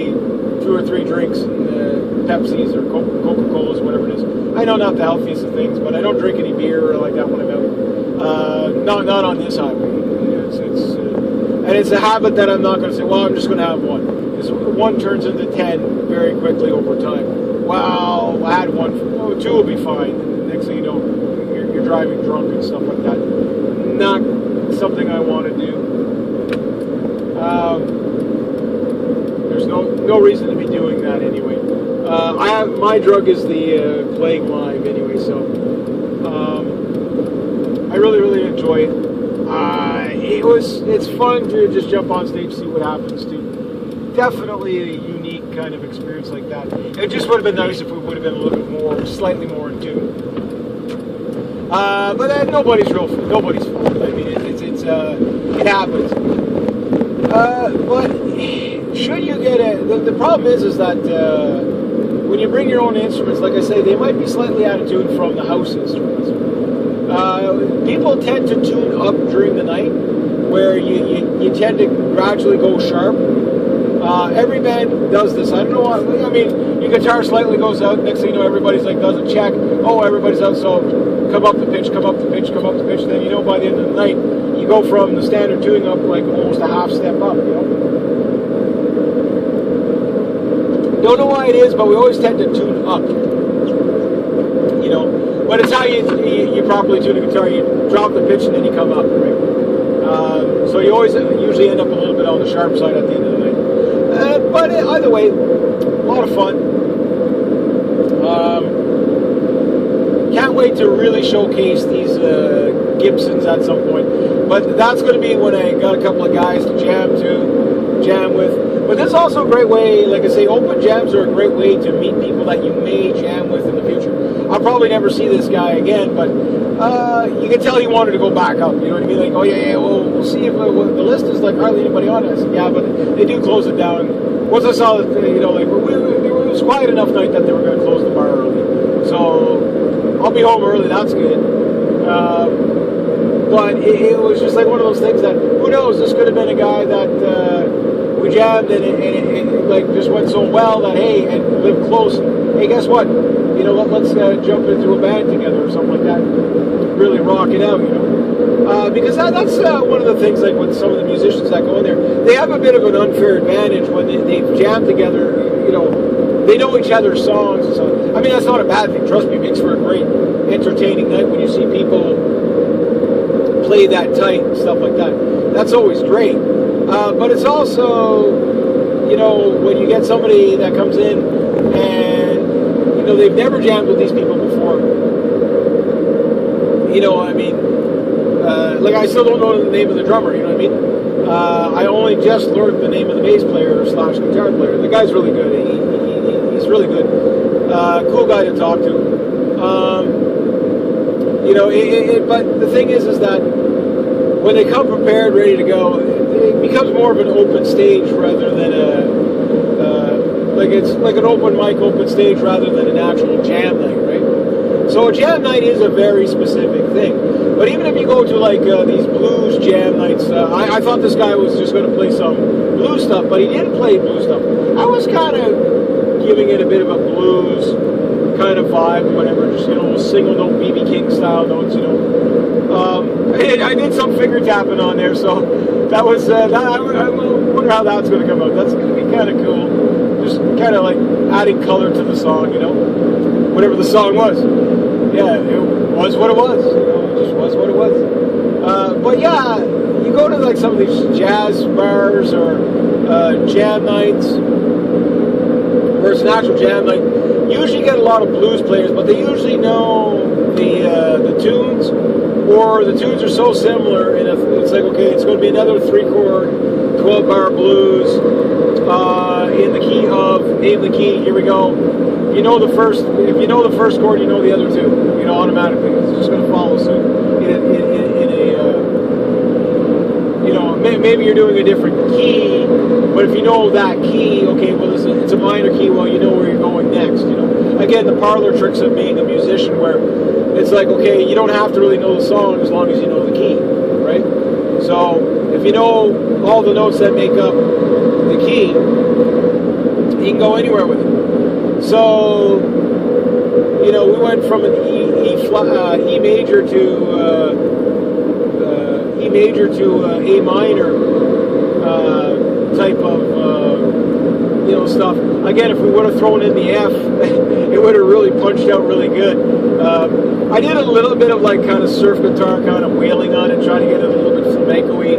2 or 3 drinks, Pepsis or Coca-Colas, whatever it is. I know not the healthiest of things, but I don't drink any beer or like that when I'm out. Not on this highway. And it's a habit that I'm not going to say, well, I'm just going to have one. Because one turns into 10 very quickly over time. Well, I had one. 2 will be fine. Next thing you know, you're driving drunk and stuff like that. Not something I want to do. There's no reason to be doing that anyway. My drug is the playing live anyway, so I really enjoy it. It's fun to just jump on stage, see what happens too. Definitely a unique kind of experience like that. It just would have been nice if we would have been a little bit more, slightly more in tune. But nobody's fault. I mean, it happens. But should you get the problem is that when you bring your own instruments, like I say, they might be slightly out of tune from the house instruments. People tend to tune up during the night, where you tend to gradually go sharp. Every band does this. I don't know why. I mean, your guitar slightly goes out. Next thing you know, everybody's like, does a check. Oh, everybody's out. So come up the pitch, come up the pitch, come up the pitch. Then you know, by the end of the night, you go from the standard tuning up like almost a half step up. You know. Don't know why it is, but we always tend to tune up. You know, but it's how you properly tune a guitar. You drop the pitch and then you come up, right? So you always usually end up a little bit on the sharp side at the end of the night. But either way, a lot of fun. Can't wait to really showcase these Gibsons at some point. But that's going to be when I got a couple of guys to jam with. But this is also a great way, like I say, open jams are a great way to meet people that you may jam with in the future. I'll probably never see this guy again, but you can tell he wanted to go back up. You know what I mean? Like, oh yeah, well, we'll see if the list is like hardly anybody on it. I said, yeah, but they do close it down. Once I saw that, you know, like it was quiet enough night that they were going to close the bar early. So I'll be home early. That's good. But it was just like one of those things that, who knows, this could have been a guy that we jammed and it like just went so well that, hey, and lived close. Hey, guess what? You know, let's jump into a band together or something like that. Really rock it out, you know. Because that's one of the things, like with some of the musicians that go in there, they have a bit of an unfair advantage when they've jammed together, you know, they know each other's songs and so on. I mean, that's not a bad thing. Trust me, it makes for a great, entertaining night when you see people play that tight and stuff like that. That's always great. But it's also, you know, when you get somebody that comes in and, you know, they've never jammed with these people before. You know, I mean, like I still don't know the name of the drummer, you know what I mean? I only just learned the name of the bass player / guitar player. The guy's really good. He's really good. Cool guy to talk to. You know, but the thing is that when they come prepared, ready to go, it becomes more of an open stage rather than it's like an open mic, open stage rather than an actual jam night, right? So a jam night is a very specific thing. But even if you go to like these blues jam nights, I thought this guy was just going to play some blues stuff, but he didn't play blues stuff. I was kind of giving it a bit of a blues kind of vibe, whatever, just, you know, single note BB King style notes, you know. I did some finger tapping on there, so that was, I wonder how that's going to come out. That's going to be kind of cool. Just kind of like adding color to the song, you know, whatever the song was. Yeah, it was what it was, you know, it just was what it was. But yeah, you go to like some of these jazz bars or jam nights, where it's an actual jam night, you usually get a lot of blues players, but they usually know the tunes, or the tunes are so similar, and it's like, okay, it's going to be another 3-chord, 12-bar blues, in the key of, name the key, here we go. If you know the first chord, you know the other two, you know, automatically. It's just going to follow suit you know, maybe you're doing a different key, but if you know that key, okay, well, it's a minor key, well, you know where you're going next, you know. Again, the parlor tricks of being a musician, where it's like, okay, you don't have to really know the song as long as you know the key, right? So if you know all the notes that make up the key, didn't go anywhere with it. So, you know, we went from an E major to A minor type of you know, stuff. Again, if we would have thrown in the F, it would have really punched out really good. I did a little bit of like kind of surf guitar, kind of wailing on it, trying to get it a little bit flamenco-y.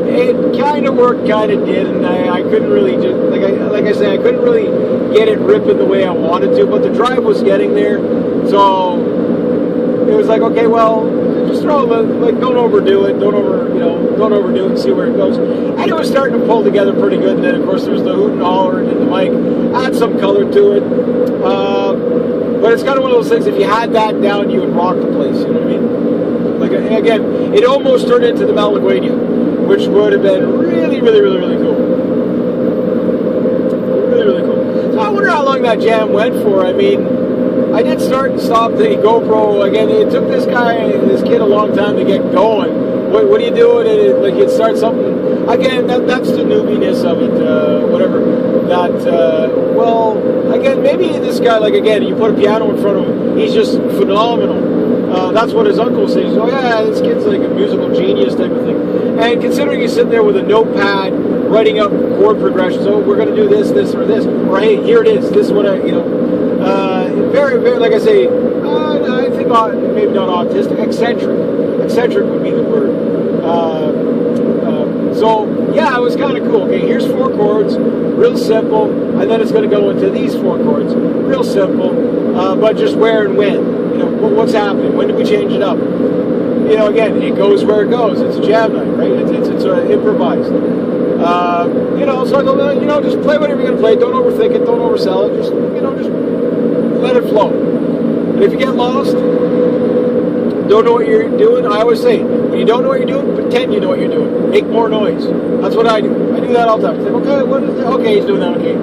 It kind of worked, kind of did, and I couldn't really just, like I said, I couldn't really get it ripping the way I wanted to, but the drive was getting there, so it was like, okay, well, just throw like, don't overdo it, don't overdo it, and see where it goes. And it was starting to pull together pretty good. And then of course there was the hoot and holler and the mic, add some color to it. But it's kind of one of those things. If you had that down, you would rock the place. You know what I mean? Like again, it almost turned into the Malagueña, which would have been really, really, really, really cool. Really, really cool. So I wonder how long that jam went for. I mean, I did start and stop the GoPro. Again, it took this kid a long time to get going. What are you doing? Like you'd start something. Again, that's the newbiness of it. Whatever. Well, again, maybe this guy, like again, you put a piano in front of him, he's just phenomenal. That's what his uncle says. Oh yeah, this kid's like a musical genius type of thing. And considering he's sitting there with a notepad, writing up chord progressions. Oh, we're going to do this, this, or this. Or hey, here it is. This is what very, very, like I say, I think maybe not autistic, eccentric. Eccentric would be the word. So, yeah, it was kind of cool. Okay, here's 4 chords, real simple, and then it's going to go into these 4 chords, real simple, but just where and when. You know, what's happening? When do we change it up? You know, again, it goes where it goes. It's a jam night, right? It's improvised. You know, so I go, you know, just play whatever you're going to play. Don't overthink it. Don't oversell it. Just, you know, just let it flow. And if you get lost, don't know what you're doing, I always say, when you don't know what you're doing, pretend you know what you're doing. Make more noise. That's what I do. I do that all the time. I think, okay, what is that? Okay, he's doing that, okay.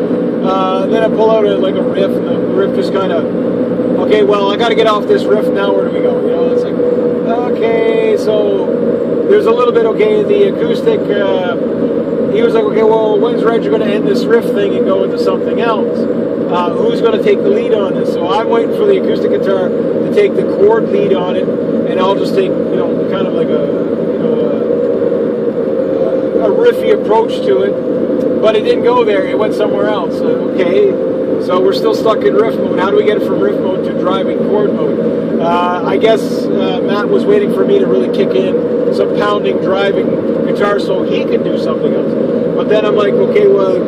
Then I pull out a riff, and the riff just kind of, okay, well, I got to get off this riff now, where do we go? You know, it's like, okay, so there's a little bit, okay, the acoustic, he was like, okay, well, when's Reg going to end this riff thing and go into something else? Who's going to take the lead on this? So I'm waiting for the acoustic guitar to take the chord lead on it, and I'll just take, you know, kind of like a riffy approach to it. But it didn't go there. It went somewhere else. Okay, so we're still stuck in riff mode. How do we get it from riff mode to driving chord mode? I guess Matt was waiting for me to really kick in some pounding, driving guitar so he could do something else. But then I'm like, okay, well,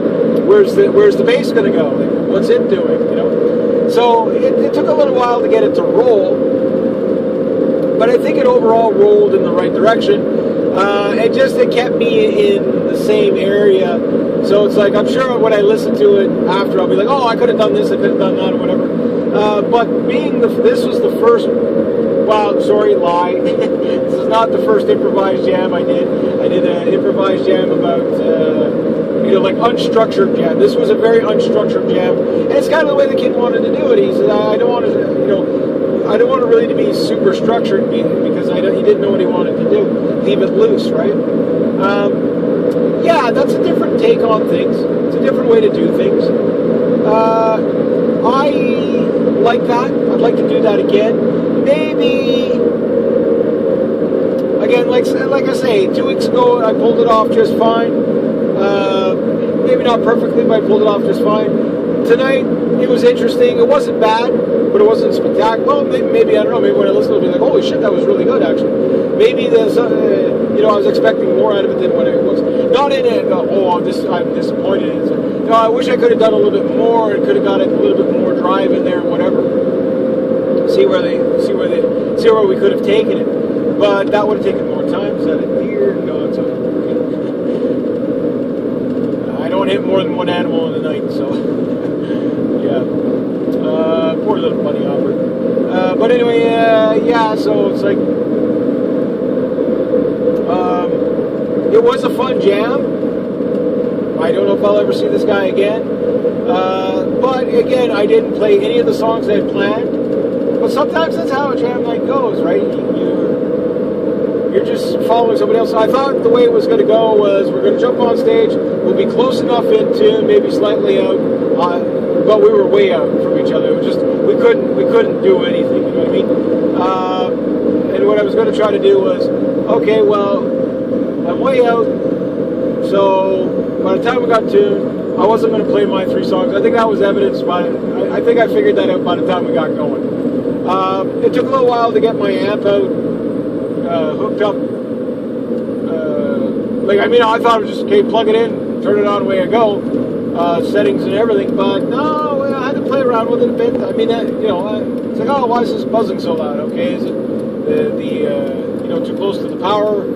where's the bass going to go? Like, what's it doing? You know. So it took a little while to get it to roll, but I think it overall rolled in the right direction. It kept me in the same area. So it's like, I'm sure when I listen to it after, I'll be like, oh, I could have done this, I could have done that, or whatever. But this was the first, well, sorry, lie. This is not the first improvised jam I did. I did an improvised jam about, like unstructured jam. This was a very unstructured jam. And it's kind of the way the kid wanted to do it. He said, I don't want to, I don't want it really to be super structured because he didn't know what he wanted to do. Leave it loose, right? Yeah, that's a different take on things. It's a different way to do things. I like that. I'd like to do that again. Maybe, again, like I say, 2 weeks ago I pulled it off just fine. Maybe not perfectly, but I pulled it off just fine. Tonight, it was interesting. It wasn't bad, but it wasn't spectacular. Well, maybe I don't know. Maybe when I listen to it, I'll be like, holy shit, that was really good, actually. Maybe there's, I was expecting more out of it than what it was. Not in it, I'm disappointed. No, I wish I could have done a little bit more and could have got a little bit more drive in there, whatever. See where we could have taken it. But that would have taken more time. Is that a deer? No, it's okay. I don't hit more than one animal in the night, so yeah. Poor little bunny hopper. But anyway, yeah. So it's like it was a fun jam. I don't know if I'll ever see this guy again. But again, I didn't play any of the songs I had planned. But sometimes that's how a jam night goes, right? you're just following somebody else. I thought the way it was going to go was we're going to jump on stage, we'll be close enough in tune, maybe slightly out, but we were way out from each other. It was just we couldn't do anything. You know what I mean? And what I was going to try to do was, okay, well, I'm way out, so by the time we got tuned, I wasn't going to play my 3 songs. I think that was evidenced by. I think I figured that out by the time we got going. It took a little while to get my amp out, hooked up. I thought it was just, okay, plug it in, turn it on, away I go, settings and everything. But no, I had to play around with it a bit. I mean, it's like, oh, why is this buzzing so loud? Okay, is it too close to the power?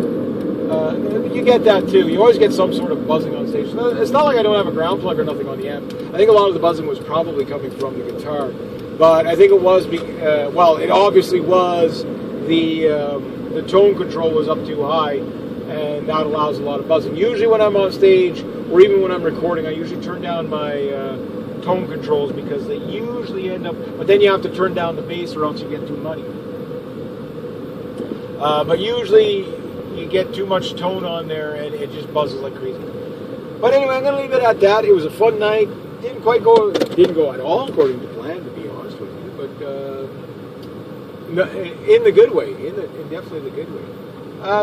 You get that too. You always get some sort of buzzing on stage. It's not like I don't have a ground plug or nothing on the amp. I think a lot of the buzzing was probably coming from the guitar. But I think it was, it obviously was the tone control was up too high, and that allows a lot of buzzing. Usually when I'm on stage, or even when I'm recording, I usually turn down my tone controls because they usually end up, but then you have to turn down the bass or else you get too muddy. But usually you get too much tone on there and it just buzzes like crazy. But anyway, I'm going to leave it at that. It was a fun night. Didn't go at all according to plan, to be honest with you, but in the good way, in definitely the good way.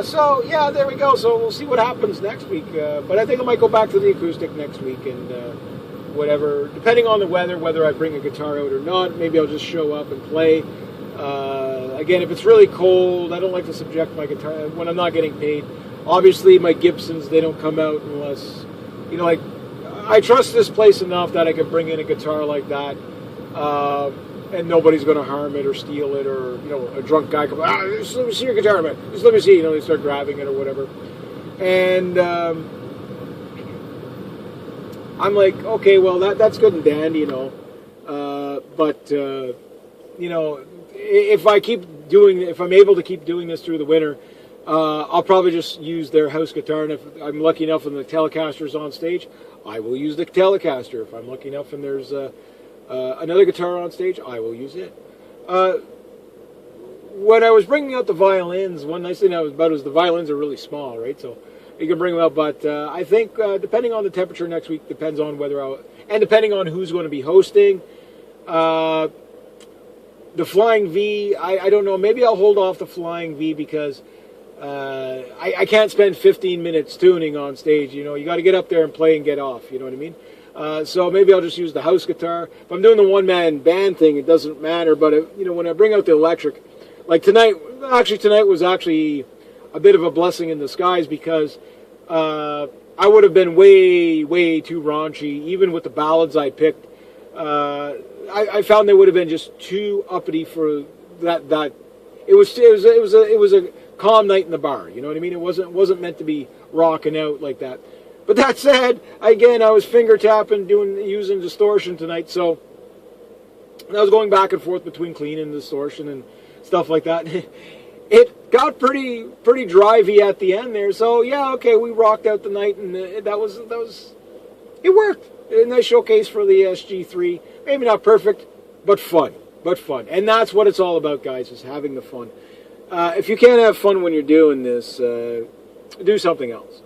So yeah, there we go. So we'll see what happens next week. But I think I might go back to the acoustic next week and whatever, depending on the weather, whether I bring a guitar out or not. Maybe I'll just show up and play. Again, if it's really cold, I don't like to subject my guitar when I'm not getting paid. Obviously, my Gibsons, they don't come out unless, I trust this place enough that I can bring in a guitar like that, and nobody's going to harm it or steal it, or a drunk guy comes, just let me see your guitar, man. Just let me see. They start grabbing it or whatever, and I'm like, okay, well that's good and dandy, but if I'm able to keep doing this through the winter, I'll probably just use their house guitar, and if I'm lucky enough and the Telecaster's on stage, I will use the Telecaster. If I'm lucky enough and there's another guitar on stage, I will use it. When I was bringing out the violins, one nice thing about it is the violins are really small, right? So you can bring them out, but I think depending on the temperature next week, depends on and depending on who's going to be hosting. The Flying V, I don't know. Maybe I'll hold off the Flying V because I can't spend 15 minutes tuning on stage. You got to get up there and play and get off. You know what I mean? So maybe I'll just use the house guitar. If I'm doing the one-man band thing, it doesn't matter. But when I bring out the electric, like tonight was actually a bit of a blessing in disguise because I would have been way, way too raunchy, even with the ballads I picked. I found they would have been just too uppity for that. It was a calm night in the bar. You know what I mean? It wasn't meant to be rocking out like that. But that said, again, I was finger tapping, using distortion tonight, so I was going back and forth between clean and distortion and stuff like that. It got pretty drivey at the end there. So yeah, okay, we rocked out the night, and it worked. A nice showcase for the SG3. Maybe not perfect, but fun. And that's what it's all about, guys, is having the fun. If you can't have fun when you're doing this, do something else.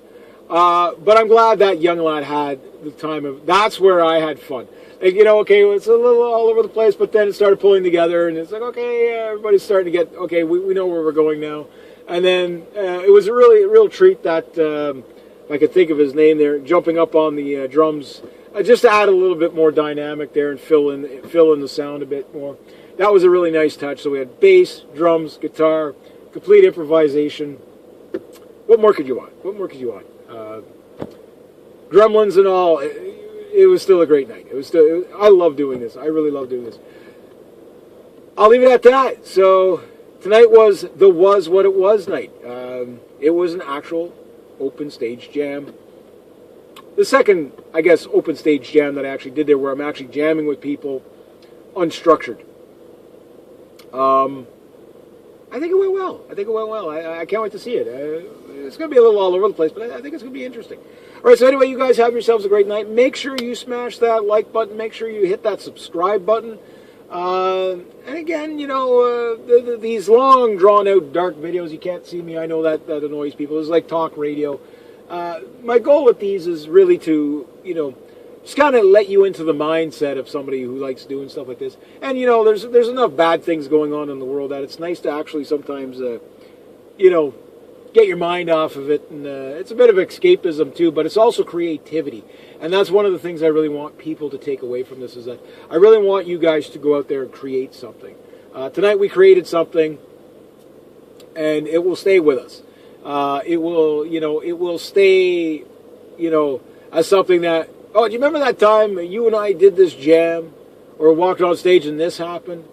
But I'm glad that young lad had the time of. That's where I had fun. Okay, it's a little all over the place, but then it started pulling together, and it's like, okay, everybody's starting to get, okay, we know where we're going now. And then it was a real treat that, if I could think of his name there, jumping up on the drums, just to add a little bit more dynamic there and fill in the sound a bit more. That was a really nice touch. So we had bass, drums, guitar, complete improvisation. What more could you want? Gremlins and all. It was still a great night. I love doing this. I really love doing this. I'll leave it at that. So tonight was what it was night. It was an actual open stage jam. The second, I guess, open stage jam that I actually did there, where I'm actually jamming with people, unstructured. I think it went well. I can't wait to see it. It's going to be a little all over the place, but I think it's going to be interesting. All right, so anyway, you guys have yourselves a great night. Make sure you smash that like button. Make sure you hit that subscribe button. And again, you know, these long, drawn-out, dark videos, you can't see me, I know that annoys people. It's like talk radio. My goal with these is really to, you know, just kind of let you into the mindset of somebody who likes doing stuff like this. And, you know, there's enough bad things going on in the world that it's nice to actually sometimes, you know, get your mind off of it. And it's a bit of escapism, too, but it's also creativity. And that's one of the things I really want people to take away from this, is that I really want you guys to go out there and create something. Tonight we created something, and it will stay with us. It will stay, you know, as something that, oh, do you remember that time you and I did this jam, or walked on stage and this happened?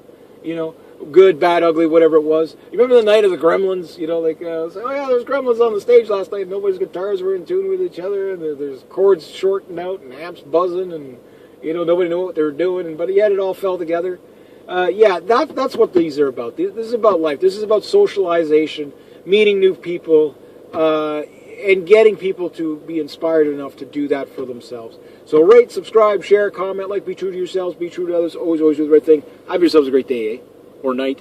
You know, good, bad, ugly, whatever it was. You remember the night of the gremlins? You know, like, oh yeah, there's gremlins on the stage last night. Nobody's guitars were in tune with each other, and there's chords shorting out and amps buzzing, and, you know, nobody knew what they were doing, but yet it all fell together. Yeah, that's what these are about. This is about life. This is about socialization, meeting new people, and getting people to be inspired enough to do that for themselves. So rate, subscribe, share, comment, like, be true to yourselves, be true to others, always do the right thing. Have yourselves a great day, eh? Or night.